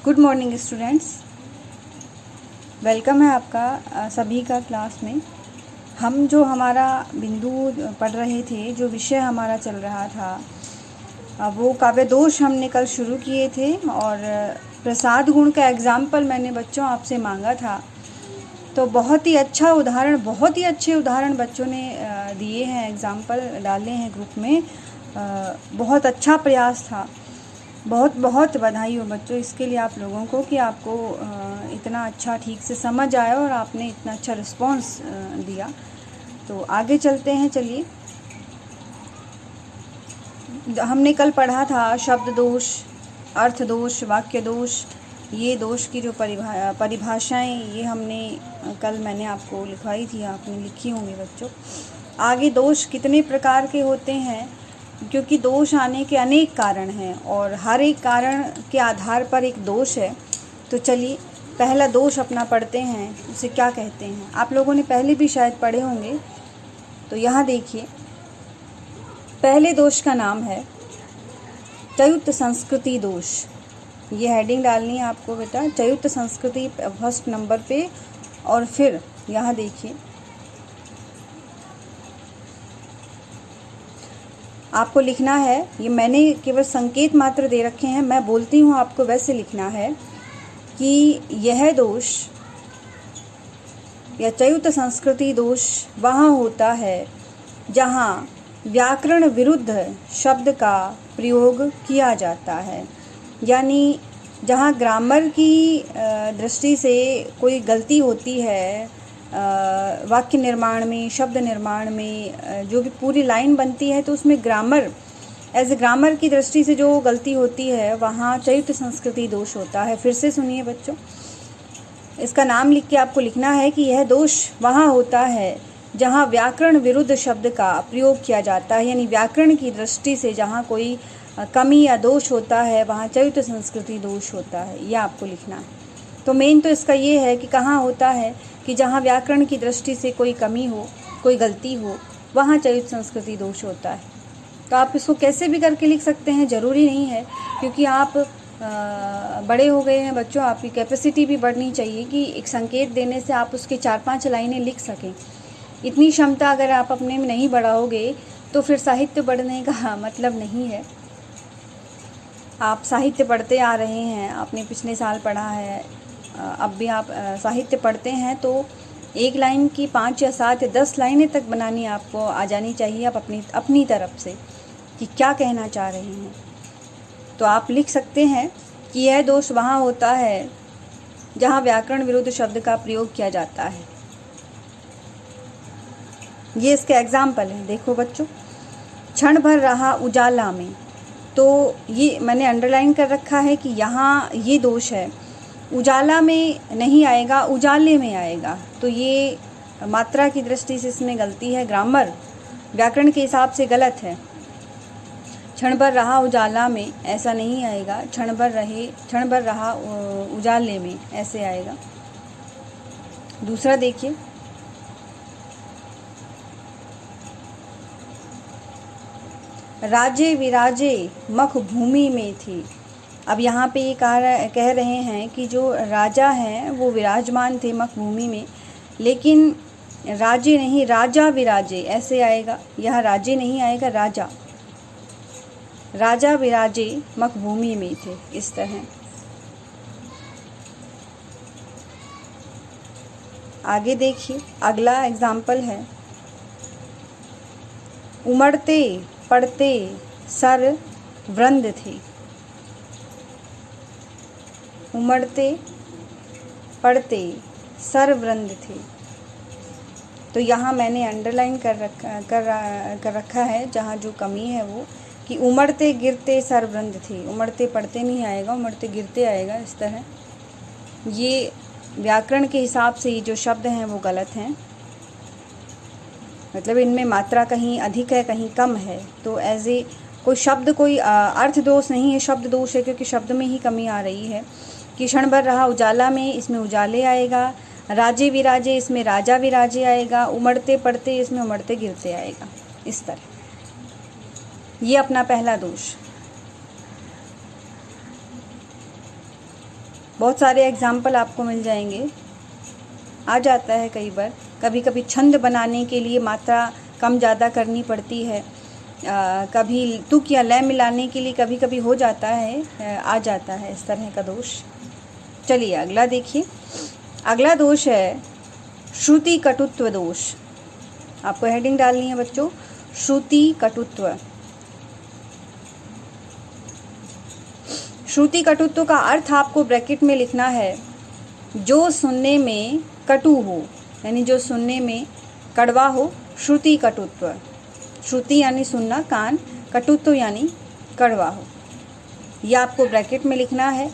Good morning students, welcome है आपका सभी का क्लास में। हम जो हमारा बिंदु पढ़ रहे थे, जो विषय हमारा चल रहा था, वो काव्य दोष हमने कल शुरू किए थे और प्रसाद गुण का एग्ज़ाम्पल मैंने बच्चों आपसे मांगा था। तो बहुत ही अच्छे उदाहरण बच्चों ने दिए हैं, एग्ज़ाम्पल डाले हैं ग्रुप में। बहुत अच्छा प्रयास था। बहुत बहुत बधाई हो बच्चों इसके लिए आप लोगों को कि आपको इतना अच्छा ठीक से समझ आया और आपने इतना अच्छा रिस्पॉन्स दिया। तो आगे चलते हैं। चलिए, हमने कल पढ़ा था शब्द दोष, अर्थ दोष, वाक्य दोष। ये दोष की जो परिभाषाएं ये हमने कल मैंने आपको लिखवाई थी, आपने लिखी होंगी बच्चों। आगे दोष कितने प्रकार के होते हैं, क्योंकि दोष आने के अनेक कारण हैं और हर एक कारण के आधार पर एक दोष है। तो चलिए पहला दोष अपना पढ़ते हैं, उसे क्या कहते हैं। आप लोगों ने पहले भी शायद पढ़े होंगे। तो यहाँ देखिए, पहले दोष का नाम है चयुक्त संस्कृति दोष। ये हेडिंग डालनी है आपको बेटा, चयुक्त संस्कृति फर्स्ट नंबर पे। और फिर यहाँ देखिए, आपको लिखना है, ये मैंने केवल संकेत मात्र दे रखे हैं, मैं बोलती हूँ आपको वैसे लिखना है कि यह दोष या चयुत संस्कृति दोष वहाँ होता है जहाँ व्याकरण विरुद्ध शब्द का प्रयोग किया जाता है। यानी जहाँ ग्रामर की दृष्टि से कोई गलती होती है, वाक्य निर्माण में, शब्द निर्माण में, जो भी पूरी लाइन बनती है, तो उसमें ग्रामर एज ए ग्रामर की दृष्टि से जो गलती होती है वहाँ चयुक्त संस्कृति दोष होता है। फिर से सुनिए बच्चों, इसका नाम लिख के आपको लिखना है कि यह दोष वहाँ होता है जहाँ व्याकरण विरुद्ध शब्द का प्रयोग किया जाता है। यानी व्याकरण की दृष्टि से जहाँ कोई कमी या दोष होता है वहाँ चयुक्त संस्कृति दोष होता है, यह आपको लिखना है। तो मेन तो इसका ये है कि कहाँ होता है कि जहाँ व्याकरण की दृष्टि से कोई कमी हो, कोई गलती हो, वहाँ चयुक्त संस्कृति दोष होता है। तो आप इसको कैसे भी करके लिख सकते हैं, ज़रूरी नहीं है, क्योंकि आप बड़े हो गए हैं बच्चों, आपकी कैपेसिटी भी बढ़नी चाहिए कि एक संकेत देने से आप उसके 4-5 लाइनें लिख सकें। इतनी क्षमता अगर आप अपने में नहीं बढ़ाओगे तो फिर साहित्य पढ़ने का मतलब नहीं है। आप साहित्य पढ़ते आ रहे हैं, आपने पिछले साल पढ़ा है, अब भी आप साहित्य पढ़ते हैं, तो एक लाइन की 5 या 7 या 10 लाइनें तक बनानी आपको आ जानी चाहिए। आप अपनी तरफ से कि क्या कहना चाह रहे हैं। तो आप लिख सकते हैं कि यह दोष वहाँ होता है जहाँ व्याकरण विरुद्ध शब्द का प्रयोग किया जाता है। ये इसके एग्जाम्पल हैं, देखो बच्चों। क्षण भर रहा उजाला में, तो ये मैंने अंडरलाइन कर रखा है कि यहाँ ये दोष है, उजाला में नहीं आएगा, उजाले में आएगा। तो ये मात्रा की दृष्टि से इसमें गलती है, ग्रामर व्याकरण के हिसाब से गलत है। क्षण भर रहा उजाला में ऐसा नहीं आएगा, क्षण भर रहा उजाले में ऐसे आएगा। दूसरा देखिए, राजे विराजे मख भूमि में थी। अब यहाँ पे ये कह रहे हैं कि जो राजा हैं वो विराजमान थे मख भूमि में, लेकिन राजे नहीं, राजा विराजे ऐसे आएगा। यहाँ राजे नहीं आएगा, राजा विराजे मख भूमि में थे, इस तरह। आगे देखिए, अगला एग्जाम्पल है, उमड़ते पड़ते सर वृंद थे। उमड़ते पड़ते सर वृंद थे। तो यहाँ मैंने अंडरलाइन कर रखा है जहाँ जो कमी है वो, कि उमड़ते गिरते सर वृंद थे। उमड़ते पड़ते नहीं आएगा, उमड़ते गिरते आएगा, इस तरह। ये व्याकरण के हिसाब से ये जो शब्द हैं वो गलत हैं, मतलब इनमें मात्रा कहीं अधिक है, कहीं कम है। तो एज ए कोई शब्द, कोई अर्थ दोष नहीं है, शब्द दोष है, क्योंकि शब्द में ही कमी आ रही है। कि क्षण भर रहा उजाला में, इसमें उजाले आएगा। राजे विराजे, इसमें राजा विराजे आएगा। उमड़ते पड़ते, इसमें उमड़ते गिरते आएगा, इस तरह। ये अपना पहला दोष। बहुत सारे एग्जाम्पल आपको मिल जाएंगे। आ जाता है कई बार, कभी कभी छंद बनाने के लिए मात्रा कम ज़्यादा करनी पड़ती है, कभी तुक या लय मिलाने के लिए कभी कभी हो जाता है, आ जाता है इस तरह का दोष। चलिए अगला देखिए। अगला दोष है श्रुति कटुत्व दोष। आपको हेडिंग डालनी है बच्चों, श्रुति कटुत्व। श्रुति कटुत्व का अर्थ आपको ब्रैकेट में लिखना है, जो सुनने में कटु हो, यानी जो सुनने में कड़वा हो, श्रुति कटुत्व। श्रुति यानी सुनना, कान, कटुत्व यानी कड़वा हो, यह आपको ब्रैकेट में लिखना है।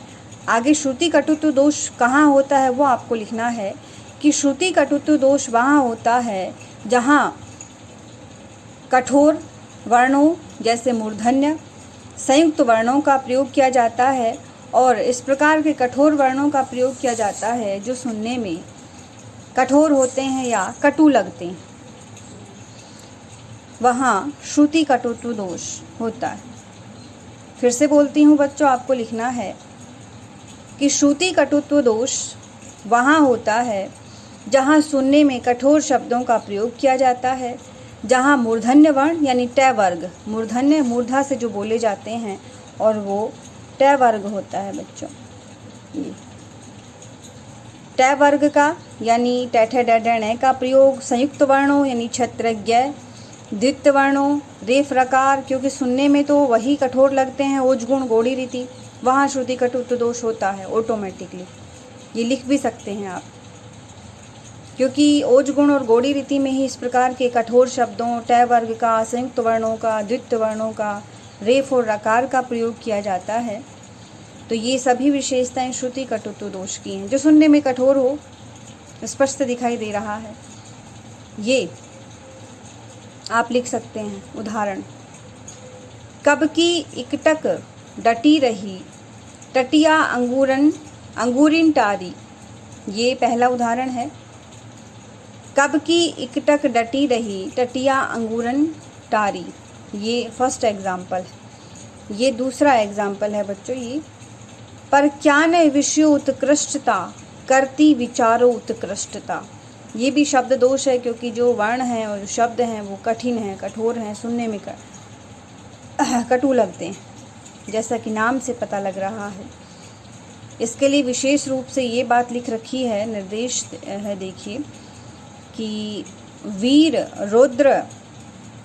आगे श्रुति कटुत्व दोष कहाँ होता है वो आपको लिखना है कि श्रुति कटुत्व दोष वहाँ होता है जहाँ कठोर वर्णों जैसे मूर्धन्य संयुक्त वर्णों का प्रयोग किया जाता है, और इस प्रकार के कठोर वर्णों का प्रयोग किया जाता है जो सुनने में कठोर होते हैं या कटु लगते हैं, वहाँ श्रुति कटुत्व दोष होता है। फिर से बोलती हूँ बच्चों, आपको लिखना है कि श्रुति कटुत्व दोष वहाँ होता है जहाँ सुनने में कठोर शब्दों का प्रयोग किया जाता है, जहाँ मूर्धन्य वर्ण यानी ट वर्ग, मूर्धन्य मूर्धा से जो बोले जाते हैं और वो ट वर्ग होता है बच्चों। ये ट वर्ग का यानी ट ठ ड ढ ण का प्रयोग संयुक्त वर्णों यानी छत्र ज्ञ द्वित वर्णों रेफ रकार, क्योंकि सुनने में तो वही कठोर लगते हैं, ओज गुण गोड़ी रीति, वहाँ श्रुति कटुत्व दोष होता है ऑटोमेटिकली। ये लिख भी सकते हैं आप, क्योंकि ओज गुण और गोड़ी रीति में ही इस प्रकार के कठोर शब्दों ट वर्ग का, संयुक्त वर्णों का, द्वित वर्णों का, रेफ और रकार का प्रयोग किया जाता है। तो ये सभी विशेषताएं श्रुति कटुत्व दोष की हैं, जो सुनने में कठोर हो, स्पष्ट दिखाई दे रहा है। ये आप लिख सकते हैं उदाहरण, कब की इकटक डटी रही टटिया अंगूरिन टारी। ये पहला उदाहरण है, कब की इकटक डटी रही टटिया अंगूरन टारी, ये फर्स्ट एग्जाम्पल है। ये दूसरा एग्जाम्पल है बच्चों, ये पर क्या न विषय उत्कृष्टता करती विचारो उत्कृष्टता। ये भी शब्द दोष है, क्योंकि जो वर्ण हैं और शब्द हैं वो कठिन हैं, कठोर हैं, सुनने में कटु लगते हैं, जैसा कि नाम से पता लग रहा है। इसके लिए विशेष रूप से ये बात लिख रखी है, निर्देश है, देखिए कि वीर रौद्र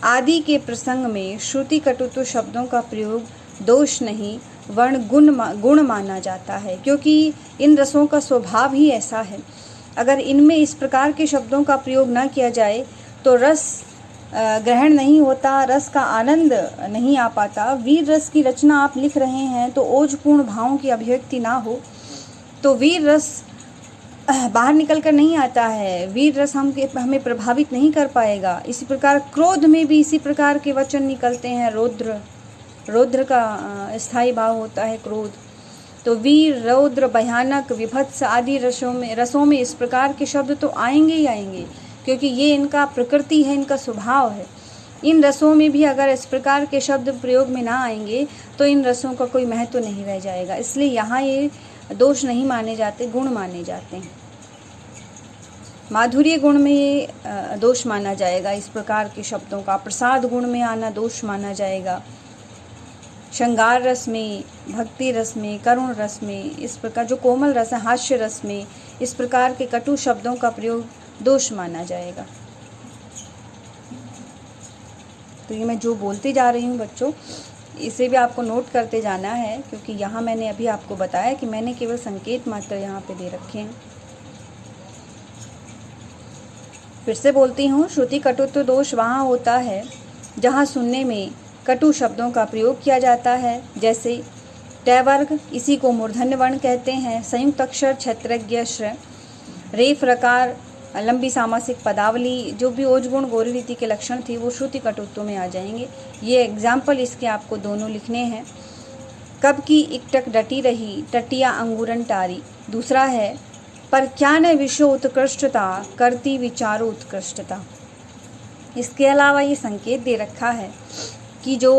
आदि के प्रसंग में श्रुति कटुत्व शब्दों का प्रयोग दोष नहीं वर्ण गुण माना जाता है, क्योंकि इन रसों का स्वभाव ही ऐसा है। अगर इनमें इस प्रकार के शब्दों का प्रयोग न किया जाए तो रस ग्रहण नहीं होता, रस का आनंद नहीं आ पाता। वीर रस की रचना आप लिख रहे हैं तो ओजपूर्ण भावों की अभिव्यक्ति ना हो तो वीर रस बाहर निकल कर नहीं आता है, वीर रस हमें प्रभावित नहीं कर पाएगा। इसी प्रकार क्रोध में भी इसी प्रकार के वचन निकलते हैं, रौद्र का स्थायी भाव होता है क्रोध। तो वीर, रौद्र, भयानक, विभत्स आदि रसों में इस प्रकार के शब्द तो आएंगे ही आएंगे, क्योंकि ये इनका प्रकृति है, इनका स्वभाव है। इन रसों में भी अगर इस प्रकार के शब्द प्रयोग में ना आएंगे तो इन रसों का कोई महत्व नहीं रह जाएगा। इसलिए यहाँ ये दोष नहीं माने जाते, गुण माने जाते हैं। माधुर्य गुण में ये दोष माना जाएगा, इस प्रकार के शब्दों का। प्रसाद गुण में आना दोष माना जाएगा। श्रृंगार रस में, भक्ति रस में, करुण रस में, इस प्रकार जो कोमल रस है, हास्य रस में, इस प्रकार के कटु शब्दों का प्रयोग दोष माना जाएगा। तो ये मैं जो बोलते जा रही हूँ बच्चों, इसे भी आपको नोट करते जाना है, क्योंकि यहाँ मैंने अभी आपको बताया कि मैंने केवल संकेत मात्र यहाँ पे दे रखे हैं। फिर से बोलती हूँ, श्रुति कटुत्व दोष वहाँ होता है जहाँ सुनने में कटु शब्दों का प्रयोग किया जाता है, जैसे ट वर्ग, इसी को मूर्धन्य वर्ण कहते हैं। संयुक्त अक्षर, क्षत्रज्ञ, श्र, रेफ, रकार, लंबी सामासिक पदावली, जो भी ओजगुण गौरी रीति के लक्षण थे वो श्रुति कटुत्व में आ जाएंगे। ये एग्जाम्पल इसके आपको दोनों लिखने हैं। कब की इकटक डटी रही टटिया अंगूरन टारी। दूसरा है पर क्या न विषय उत्कृष्टता करती विचारो उत्कृष्टता। इसके अलावा ये संकेत दे रखा है कि जो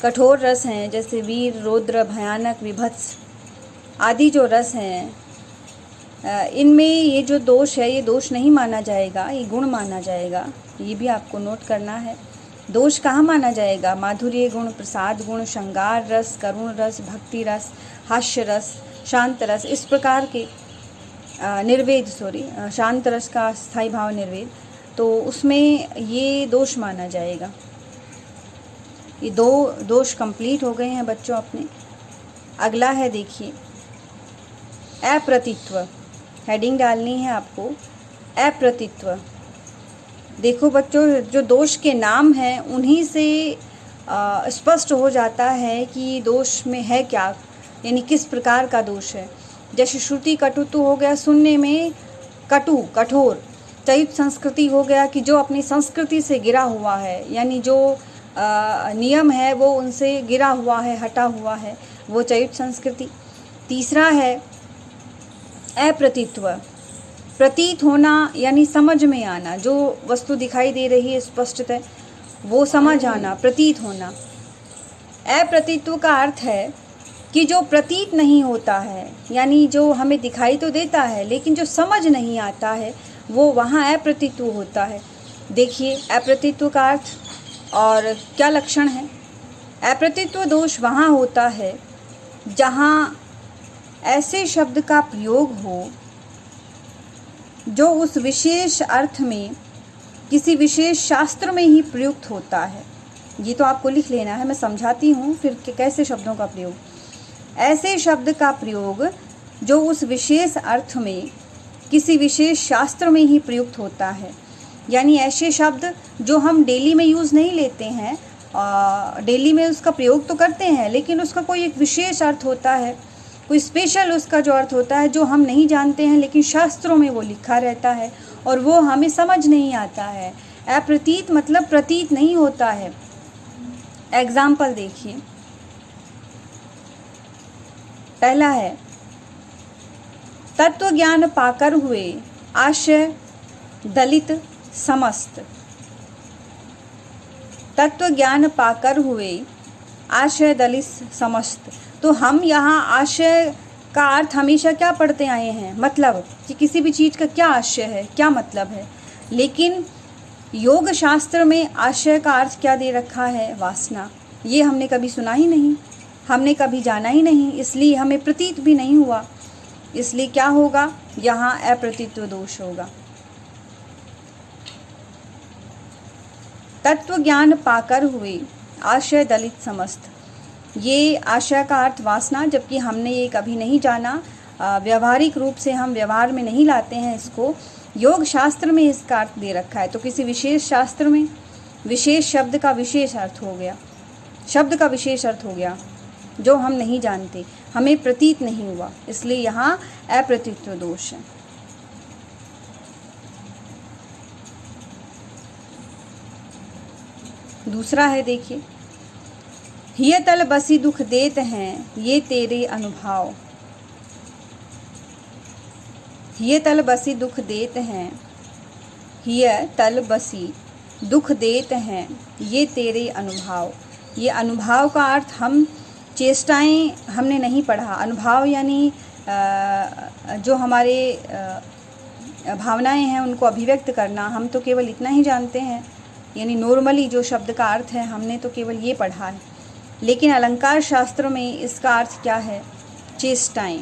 कठोर रस हैं, जैसे वीर, रौद्र, भयानक, विभत्स, आदि जो रस हैं, इनमें ये जो दोष है, ये दोष नहीं माना जाएगा, ये गुण माना जाएगा। ये भी आपको नोट करना है। दोष कहाँ माना जाएगा? माधुर्य गुण, प्रसाद गुण, श्रृंगार रस, करुण रस, भक्ति रस, हास्य रस, शांत रस, इस प्रकार के निर्वेद, शांत रस का स्थायी भाव निर्वेद, तो उसमें ये दोष माना जाएगा। ये 2 दोष कंप्लीट हो गए हैं बच्चों अपने। अगला है, देखिए, अप्रतित्व। हेडिंग डालनी है आपको, अप्रतित्व। देखो बच्चों, जो दोष के नाम हैं उन्हीं से स्पष्ट हो जाता है कि दोष में है क्या, यानी किस प्रकार का दोष है। जैसे श्रुति कटुत्व हो गया, सुनने में कटु, कठोर। चयुत संस्कृति हो गया कि जो अपनी संस्कृति से गिरा हुआ है, यानी जो नियम है वो उनसे गिरा हुआ है, हटा हुआ है, वो चयुत संस्कृति। तीसरा है अप्रतीत्व। प्रतीत होना यानी समझ में आना, जो वस्तु दिखाई दे रही है स्पष्टतः वो समझ आना, प्रतीत होना। अप्रतीत्व का अर्थ है कि जो प्रतीत नहीं होता है, यानी जो हमें दिखाई तो देता है लेकिन जो समझ नहीं आता है, वो वहाँ अप्रतीत्व होता है। देखिए अप्रतीत्व का अर्थ और क्या लक्षण है। अप्रतीत्व दोष वहाँ होता है जहाँ ऐसे शब्द का प्रयोग हो जो उस विशेष अर्थ में किसी विशेष शास्त्र में ही प्रयुक्त होता है। ये तो आपको लिख लेना है, मैं समझाती हूँ फिर कि कैसे शब्दों का प्रयोग। ऐसे शब्द का प्रयोग जो उस विशेष अर्थ में किसी विशेष शास्त्र में ही प्रयुक्त होता है, यानी ऐसे शब्द जो हम डेली में यूज़ नहीं लेते हैं, डेली में उसका प्रयोग तो करते हैं लेकिन उसका कोई एक विशेष अर्थ होता है, कोई स्पेशल उसका जो अर्थ होता है जो हम नहीं जानते हैं लेकिन शास्त्रों में वो लिखा रहता है और वो हमें समझ नहीं आता है। अप्रतीत मतलब प्रतीत नहीं होता है। एग्जाम्पल देखिए, पहला है तत्व ज्ञान पाकर हुए आशय दलित समस्त। तत्व ज्ञान पाकर हुए आशय दलित समस्त। तो हम यहाँ आशय का अर्थ हमेशा क्या पढ़ते आए हैं, मतलब कि किसी भी चीज़ का क्या आशय है, क्या मतलब है। लेकिन योग शास्त्र में आशय का अर्थ क्या दे रखा है, वासना। ये हमने कभी सुना ही नहीं, हमने कभी जाना ही नहीं, इसलिए हमें प्रतीत भी नहीं हुआ। इसलिए क्या होगा, यहाँ अप्रतीत्व दोष होगा। तत्व ज्ञान पाकर हुए आशय दलित समस्त। ये आशय का अर्थ वासना, जबकि हमने ये कभी नहीं जाना, व्यवहारिक रूप से हम व्यवहार में नहीं लाते हैं इसको। योग शास्त्र में इसका अर्थ दे रखा है, तो किसी विशेष शास्त्र में विशेष शब्द का विशेष अर्थ हो गया, शब्द का विशेष अर्थ हो गया जो हम नहीं जानते, हमें प्रतीत नहीं हुआ, इसलिए यहाँ अप्रतीत्व दोष है। दूसरा है, देखिए, हिय तल बसी दुख देत हैं ये तेरे अनुभव। हिय तल बसी दुख देत हैं, हिय तल बसी दुख देत हैं ये तेरे अनुभव। ये अनुभव का अर्थ हम चेष्टाएं हमने नहीं पढ़ा। अनुभव यानी जो हमारे भावनाएं हैं उनको अभिव्यक्त करना, हम तो केवल इतना ही जानते हैं, यानी नॉर्मली जो शब्द का अर्थ है हमने तो केवल ये पढ़ा है। लेकिन अलंकार शास्त्र में इसका अर्थ क्या है, चेष्टाएं,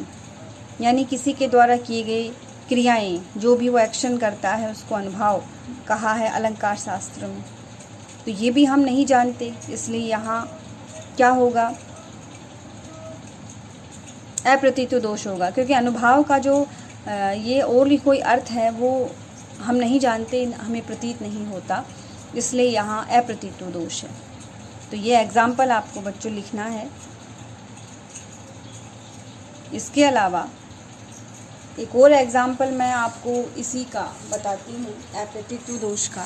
यानी किसी के द्वारा किए गए क्रियाएं, जो भी वो एक्शन करता है उसको अनुभव कहा है अलंकार शास्त्र में। तो ये भी हम नहीं जानते, इसलिए यहाँ क्या होगा, अप्रतीत्व दोष होगा, क्योंकि अनुभव का जो ये और भी कोई अर्थ है वो हम नहीं जानते, हमें प्रतीत नहीं होता, इसलिए यहाँ अप्रतीत्व दोष है। तो ये एग्जाम्पल आपको बच्चों लिखना है। इसके अलावा एक और एग्जाम्पल मैं आपको इसी का बताती हूँ, अप्रतीत्व दोष का।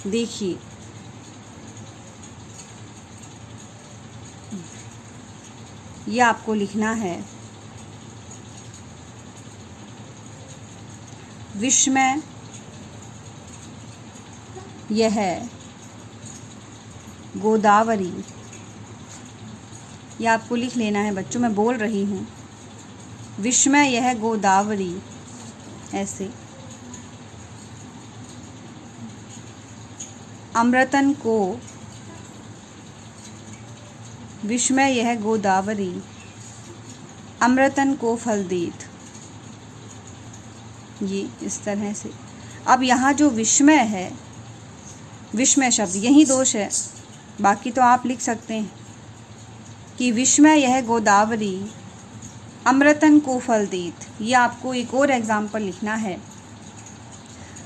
देखिए, ये आपको लिखना है, विस्मय यह गोदावरी। ये आपको लिख लेना है बच्चों, मैं बोल रही हूँ। विस्मय यह गोदावरी, ऐसे। अमृतन को विस्मय यह गोदावरी, अमृतन को फल देत, ये इस तरह से। अब यहाँ जो विस्मय है, विस्मय शब्द, यही दोष है, बाकी तो आप लिख सकते हैं कि विस्मय यह गोदावरी, अमृतन को फल देत। ये आपको एक और एग्जाम्पल लिखना है।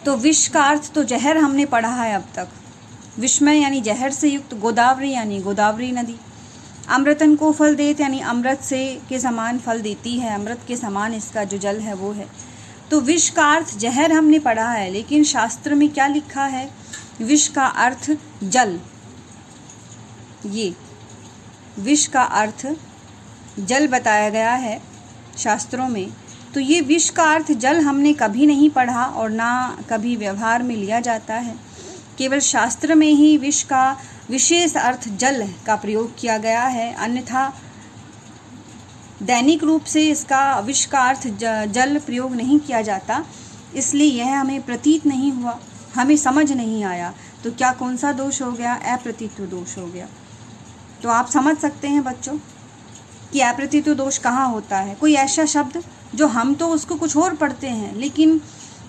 तो विष का अर्थ तो जहर हमने पढ़ा है अब तक। विस्मय यानी जहर से युक्त, गोदावरी यानी गोदावरी नदी, अमृतन को फल देत यानी अमृत से के समान फल देती है, अमृत के समान इसका जो जल है वो है। तो विष का अर्थ जहर हमने पढ़ा है, लेकिन शास्त्र में क्या लिखा है? विष का अर्थ जल। ये विष का अर्थ जल बताया गया है शास्त्रों में। तो ये विष का अर्थ जल हमने कभी नहीं पढ़ा और ना कभी व्यवहार में लिया जाता है। केवल शास्त्र में ही विष का विशेष अर्थ जल का प्रयोग किया गया है, अन्यथा दैनिक रूप से इसका विष का अर्थ जल प्रयोग नहीं किया जाता। इसलिए यह हमें प्रतीत नहीं हुआ, हमें समझ नहीं आया। तो क्या कौन सा दोष हो गया? अप्रतीत्व दोष हो गया। तो आप समझ सकते हैं बच्चों कि अप्रतीत्व दोष कहाँ होता है। कोई ऐसा शब्द जो हम तो उसको कुछ और पढ़ते हैं, लेकिन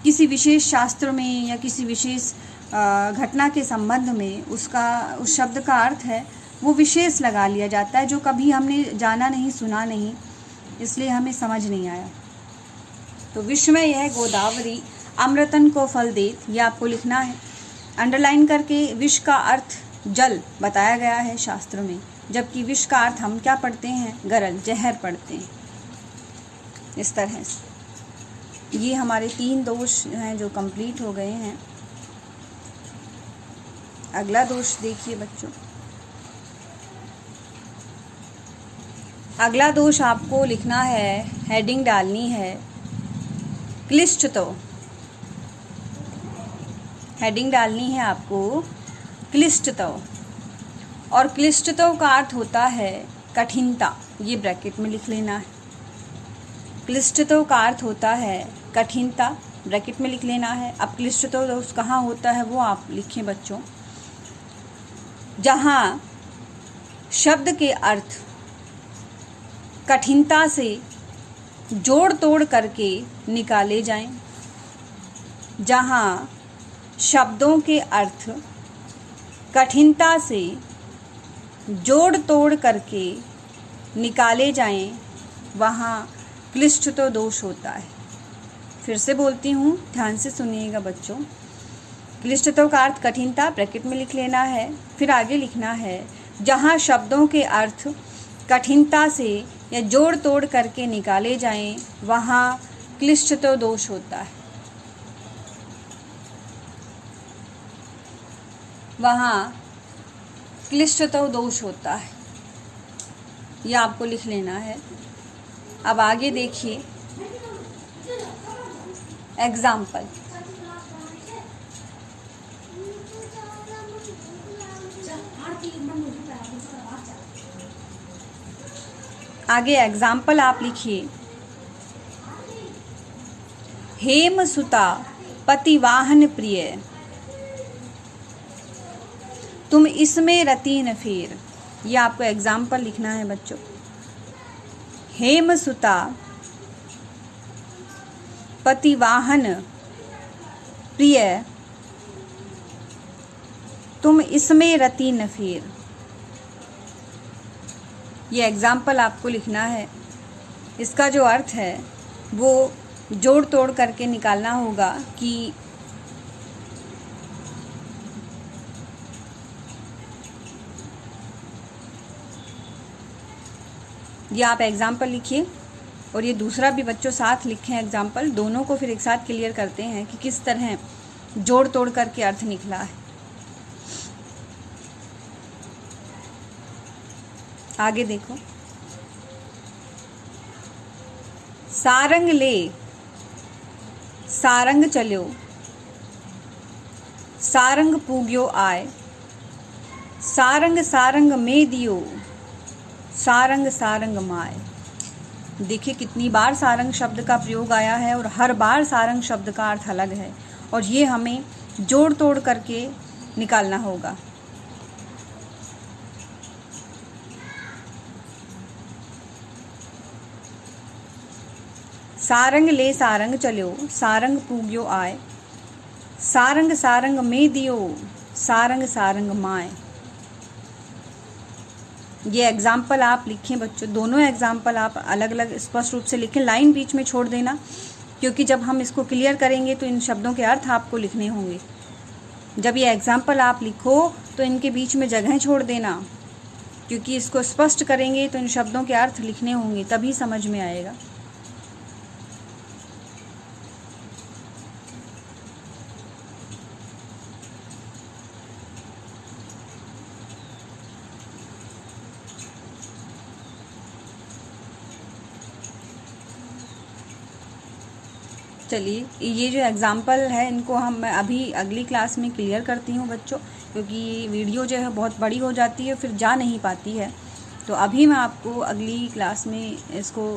किसी विशेष शास्त्र में या किसी विशेष घटना के संबंध में उसका उस शब्द का अर्थ है वो विशेष लगा लिया जाता है, जो कभी हमने जाना नहीं, सुना नहीं, इसलिए हमें समझ नहीं आया। तो विस्मय यह गोदावरी, अमृतन को फल देत, ये आपको लिखना है अंडरलाइन करके। विष का अर्थ जल बताया गया है शास्त्र में, जबकि विष का अर्थ हम क्या पढ़ते हैं? गरल, जहर पढ़ते हैं। इस तरह से ये हमारे 3 दोष हैं जो कंप्लीट हो गए हैं। अगला दोष देखिए बच्चों। अगला दोष आपको लिखना है, हेडिंग डालनी है क्लिष्टतो। हेडिंग डालनी है आपको क्लिष्टतो, और क्लिष्टतो का अर्थ होता है कठिनता। ये ब्रैकेट में लिख लेना है। क्लिष्टतो का अर्थ होता है कठिनता, ब्रैकेट में लिख लेना है। अब क्लिष्टतो दोष कहाँ होता है वो आप लिखें बच्चों। जहाँ शब्द के अर्थ कठिनता से जोड़ तोड़ करके निकाले जाएं, जहाँ शब्दों के अर्थ कठिनता से जोड़ तोड़ करके निकाले जाएं, वहाँ क्लिष्टतो दोष होता है। फिर से बोलती हूँ, ध्यान से सुनिएगा बच्चों। क्लिष्टतो का अर्थ कठिनता, ब्रैकेट में लिख लेना है। फिर आगे लिखना है जहाँ शब्दों के अर्थ कठिनता से या जोड़ तोड़ करके निकाले जाएं, वहाँ क्लिष्टतो दोष होता है। वहाँ क्लिष्टतो दोष होता है, यह आपको लिख लेना है। अब आगे देखिए एग्जाम्पल। आगे एग्जाम्पल आप लिखिए, हेम सुता पतिवाहन प्रिय, तुम इसमें रति न फेर। यह आपको एग्जाम्पल लिखना है बच्चों। हेम सुता पतिवाहन प्रिय, तुम इसमें रति न फेर। ये एग्जाम्पल आपको लिखना है। इसका जो अर्थ है वो जोड़ तोड़ करके निकालना होगा कि ये आप एग्जाम्पल लिखिए, और ये दूसरा भी बच्चों साथ लिखें एग्जाम्पल। दोनों को फिर एक साथ क्लियर करते हैं कि किस तरह जोड़ तोड़ करके अर्थ निकला है। आगे देखो, सारंग ले सारंग चल्यो, सारंग पूग्यो आय, सारंग सारंग में दियो, सारंग सारंग माय। देखिए कितनी बार सारंग शब्द का प्रयोग आया है और हर बार सारंग शब्द का अर्थ अलग है, और ये हमें जोड़ तोड़ करके निकालना होगा। सारंग ले सारंग चल्यो, सारंग पूग्यो आय, सारंग सारंग में दियो, सारंग सारंग माय। ये एग्जाम्पल आप लिखें बच्चों, दोनों एग्जाम्पल आप अलग अलग स्पष्ट रूप से लिखें, लाइन बीच में छोड़ देना, क्योंकि जब हम इसको क्लियर करेंगे तो इन शब्दों के अर्थ आपको लिखने होंगे। जब ये एग्जाम्पल आप लिखो तो इनके बीच में जगह छोड़ देना, क्योंकि इसको स्पष्ट करेंगे तो इन शब्दों के अर्थ लिखने होंगे, तभी समझ में आएगा। चलिए, ये जो एग्ज़ाम्पल है इनको हम मैं अभी अगली क्लास में क्लियर करती हूँ बच्चों, क्योंकि वीडियो जो है बहुत बड़ी हो जाती है, फिर जा नहीं पाती है। तो अभी मैं आपको अगली क्लास में इसको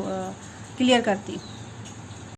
क्लियर करती हूँ।